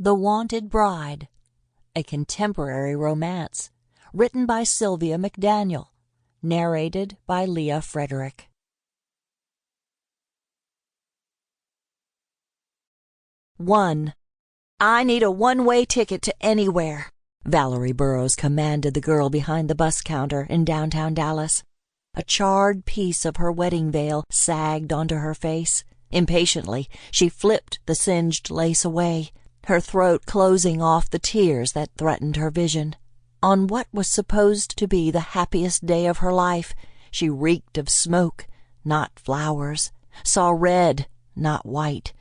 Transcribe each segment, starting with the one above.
The Wanted Bride, a contemporary romance, written by Sylvia Mcdaniel, narrated by Lia Frederick. "1. I need a one-way ticket to anywhere," Valerie Burrows commanded the girl behind the bus counter in downtown Dallas. A charred piece of her wedding veil sagged onto her face. Impatiently, she flipped the singed lace away, her throat closing off the tears that threatened her vision. On what was supposed to be the happiest day of her life, she reeked of smoke, not flowers, saw red, not white,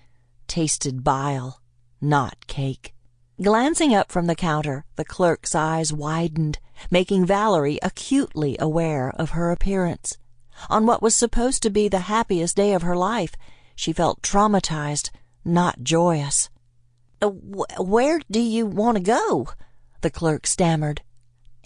tasted bile, not cake. Glancing up from the counter, the clerk's eyes widened, making Valerie acutely aware of her appearance. On what was supposed to be the happiest day of her life, she felt traumatized, not joyous. "Where do you want to go?" the clerk stammered.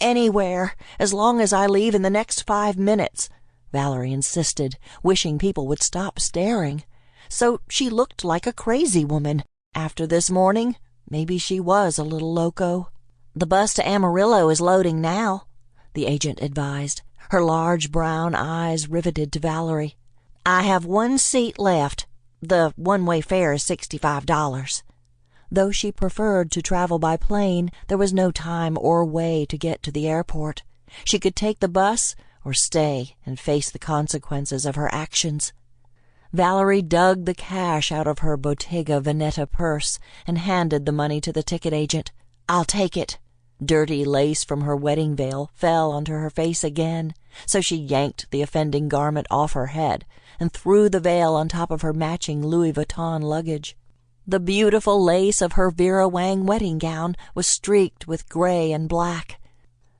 "Anywhere, as long as I leave in the next 5 minutes," Valerie insisted, wishing people would stop staring. So she looked like a crazy woman. After this morning, maybe she was a little loco. "The bus to Amarillo is loading now," the agent advised, her large brown eyes riveted to Valerie. "I have one seat left. The one-way fare is $65. Though she preferred to travel by plane, there was no time or way to get to the airport. She could take the bus or stay and face the consequences of her actions. Valerie dug the cash out of her Bottega Veneta purse and handed the money to the ticket agent. "I'll take it." Dirty lace from her wedding veil fell onto her face again, so she yanked the offending garment off her head and threw the veil on top of her matching Louis Vuitton luggage. The beautiful lace of her Vera Wang wedding gown was streaked with gray and black.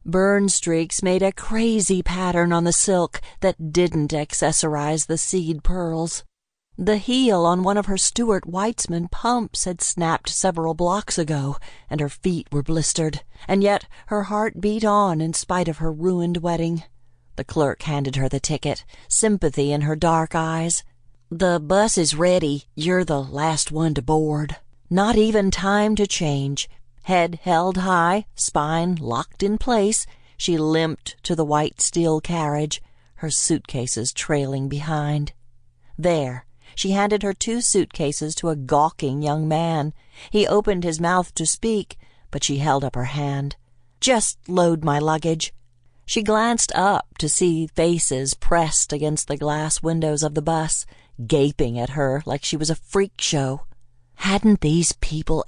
Burn streaks made a crazy pattern on the silk that didn't accessorize the seed pearls. The heel on one of her Stuart Weitzman pumps had snapped several blocks ago, and her feet were blistered, and yet her heart beat on in spite of her ruined wedding. The clerk handed her the ticket, sympathy in her dark eyes. "The bus is ready. You're the last one to board." Not even time to change. Head held high, spine locked in place, she limped to the white steel carriage, her suitcases trailing behind. There, she handed her 2 suitcases to a gawking young man. He opened his mouth to speak, but she held up her hand. "Just load my luggage." She glanced up to see faces pressed against the glass windows of the bus, gaping at her like she was a freak show. Hadn't these people...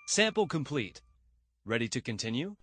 Sample complete. Ready to continue?